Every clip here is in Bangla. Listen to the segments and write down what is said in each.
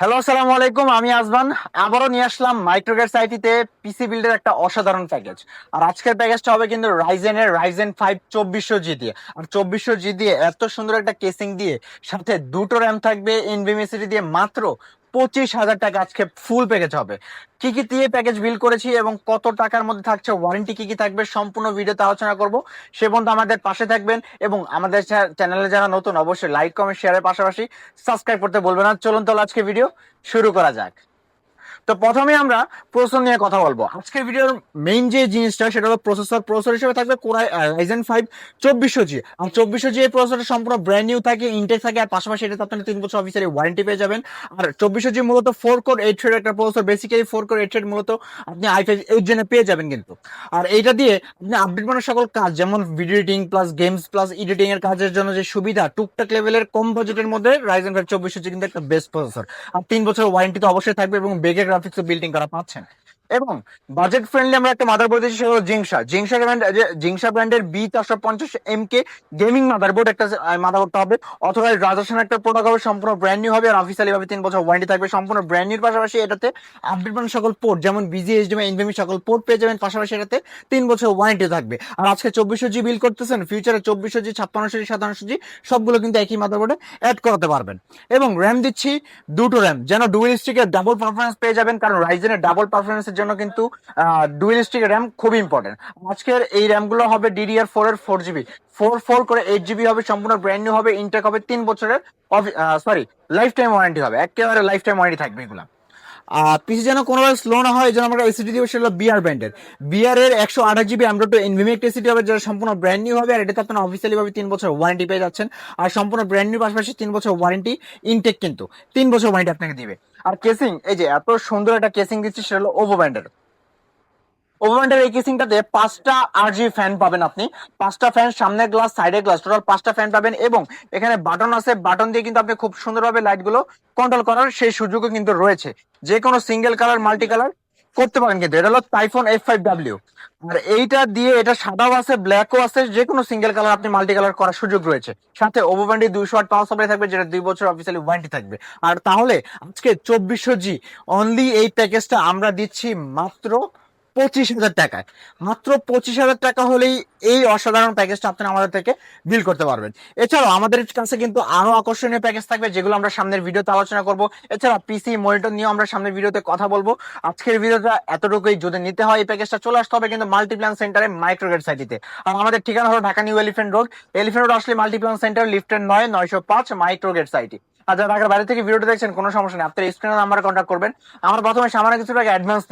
হ্যালো, আসসালামু আলাইকুম। আমি আজমান আবারও নিয়ে আসলাম মাইক্রোগেটস আইটিতে পিসি বিল্ডের একটা অসাধারণ প্যাকেজ। আর আজকের প্যাকেজটা হবে কিন্তু রাইজেন 5 2400G দিয়ে। আর 2400G দিয়ে এত সুন্দর একটা কেসিং দিয়ে সাথে দুটো র্যাম থাকবে এনভিএমএসিটি দিয়ে মাত্র 25,000 টাকা আজকে ফুল প্যাকেজ হবে। কি কি দিয়ে প্যাকেজ বিল করেছি এবং কত টাকার মধ্যে থাকছে, ওয়ারেন্টি কি কি থাকবে, সম্পূর্ণ ভিডিওতে আলোচনা করব। সে পর্যন্ত আমাদের পাশে থাকবেন এবং আমাদের চ্যানেলে যারা নতুন অবশ্যই লাইক কমেন্ট শেয়ারের পাশাপাশি সাবস্ক্রাইব করতে বলবেন না। চলুন তাহলে আজকে ভিডিও শুরু করা যাক। তো প্রথমে আমরা প্রসেসর নিয়ে কথা বলবো। আজকের ভিডিওর মেইন যে জিনিসটা সেটা হলো প্রসেসর হিসেবে থাকবে কোরাই রাইজেন 5 2400G। আর 2400G এই প্রসেসরটা সম্পূর্ণ ব্র্যান্ড নিউ থাকে, ইনটেক থাকে, আর পাশাপাশি এটাতে আপনি 3 বছর অফিসিয়ালি ওয়ারেন্টি পেয়ে যাবেন। আর 2400G মূলত 4 কোর 8 থ্রেড একটা প্রসেসর, বেসিক্যালি 4 কোর 8 থ্রেড মূলত আপনি i5 8 জেনে পেয়ে যাবেন কিন্তু। আর এইটা দিয়ে আপনি আপডেট বানানোর সকল কাজ যেমন video editing plus games plus editing এর কাজের জন্য যে সুবিধা টুকটাক লেভেলের কম বাজেটের মধ্যে রাইজেন 5 2400G কিন্তু একটা বেস্ট প্রসেসর। আর 3 বছর ওয়ারেন্টি তো অবশ্যই থাকবে এবং বেগের গ্রাফিক্স বিল্ডিং করা পাচ্ছেন। এবং বাজেট ফ্রেন্ডলি আমরা একটা মাদারবোর্ড দিচ্ছি, সেটা হলো জিংসা ব্র্যান্ডের B450MK গেমিং মাদারবোর্ড। একটা মাদারবোর্ডটা হবে, অথবা রাজাসন একটা প্রোডাক্ট হবে, সম্পূর্ণ ব্র্যান্ড নিউ হবে আর অফিসিয়ালি ভাবে 3 বছর ওয়ারেন্টি থাকবে। সম্পূর্ণ ব্র্যান্ড নিউর পাশাপাশি এটাতে আপডেট বানানো সকল পোর্ট যেমন বিজি এইচডিএমআই এনভিএমই সকল পোর্ট পেয়ে যাবেন, পাশাপাশি এটাতে 3 বছর ওয়ারেন্টি থাকবে। আর আজকে 2400G বিল করতেছেন, ফিউচারে 2400G 5600G 5700G সবগুলো কিন্তু একই মাদারবোর্ডে অ্যাড করাতে পারবেন। এবং র্যাম দিচ্ছি দুটো র্যাম, যেন ডুয়েল স্টিকের ডাবল পারফরমেন্স পেয়ে যাবেন, কারণ রাইজেনের ডাবল পারফরমেন্সের জন্য কিন্তু ডুয়েল স্টিকের র্যাম খুবই ইম্পর্টেন্ট। আজকের এই র্যামগুলো হবে DDR4 এর 4GB, 4 করে 8GB হবে, সম্পূর্ণ ব্র্যান্ড নিউ হবে, ইনটেক হবে, 3 বছরের সরি লাইফ টাইম ওয়ারেন্টি হবে, একেবারে লাইফ টাইম ওয়ারেন্টি থাকবে এগুলো। পিসি যেন কোনোভাবে স্লো না হয়, এই জন্য আমরা এসিডি দিব, সেটা বিআর ব্র্যান্ডের। বিআর এর 128GB অ্যামডট এনভিএমই একটা এসিডি হবে, যেটা সম্পূর্ণ ব্র্যান্ড নিউ হবে। আর এটাতে আপনারা অফিসিয়ালি ভাবে 3 বছর ওয়ারেন্টি পেয়ে যাচ্ছেন। আর সম্পূর্ণ ব্র্যান্ড নিউ পাশাপাশি 3 বছর ওয়ারেন্টি, ইনটেক কিন্তু 3 বছর ওয়ারেন্টি আপনাকে দিবে। আর কেসিং, এই যে এত সুন্দর একটা কেসিং দিচ্ছি, সেটা হলো ওভো ব্র্যান্ডের। ওভারল্যান্ডের এই কেসিংটাতে 5টা আরজি ফ্যান পাবেন আপনি। 5টা ফ্যান, সামনে গ্লাস, সাইডে গ্লাস, টোটাল 5টা ফ্যান পাবেন। এবং এখানে বাটন আছে, বাটন দিয়ে কিন্তু আপনি খুব সুন্দরভাবে লাইট গুলো কন্ট্রোল করার সেই সুযোগও কিন্তু রয়েছে। যে কোনো সিঙ্গেল কালার মাল্টি কালার করতে পারেন কিন্তু। এটা হলো টাইফন F5W। আর এইটা দিয়ে এটা সাদাও আছে, ব্ল্যাকও আছে, যে কোনো সিঙ্গেল কালার আপনি মাল্টি কালার করার সুযোগ রয়েছে। সাথে ওভো ব্র্যান্ডে 200 ওয়াট পাওয়ার সাপ্লাই থাকবে, যেটা 2 বছর অফিসিয়ালি ওয়ারেন্টি থাকবে। আর তাহলে আজকে 2400G অনলি এই প্যাকেজটা আমরা দিচ্ছি মাত্র 25,000 টাকায়। মাত্র 25,000 টাকা হলেই এই অসাধারণ প্যাকেজটা আপনারা আমাদের থেকে বিল করতে পারবেন। এছাড়াও আমাদের কাছে কিন্তু আরো আকর্ষণীয় প্যাকেজ থাকবে, যেগুলো আমরা সামনের ভিডিওতে আলোচনা করব। এছাড়া পিসি মনিটর নিয়েও আমরা সামনের ভিডিওতে কথা বলবো। আজকের ভিডিওটা এতটুকুই। যদি নিতে হয় এই প্যাকেজটা, চলে আসতে হবে কিন্তু মাল্টিপ্ল্যান সেন্টারে মাইক্রোগেট সাইটিতে। আর আমাদের ঠিকানা হলো ঢাকা নিউ এলিফ্যান্ট রোড আসলে মাল্টিপ্ল্যান সেন্টার, লিফটের 905 মাইক্রোগেট সাইটি। আর যারা ঢাকার বাইরে থেকে ভিডিওটা দেখছেন, কোনো সমস্যা নেই, আপনার স্ক্রিনে নাম্বারে কন্ট্যাক্ট করবেন। আমরা প্রথমে সামান্য কিছু টাকা অ্যাডভান্স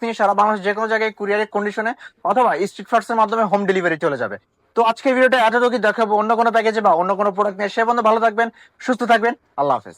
নিয়ে সারা বাংলাদেশ যে কোনো জায়গায় কুরিয়ারের কন্ডিশনে অথবা স্ট্রিট ফাস্ট এর মাধ্যমে হোম ডেলিভারি চলে যাবে। তো আজকে ভিডিওটা এতটুকুই। দেখাবো অন্য কোনো প্যাকেজে বা অন্য কোনো প্রোডাক্ট নিয়ে। সে পর্যন্ত ভালো থাকবেন, সুস্থ থাকবেন। আল্লাহ হাফেজ।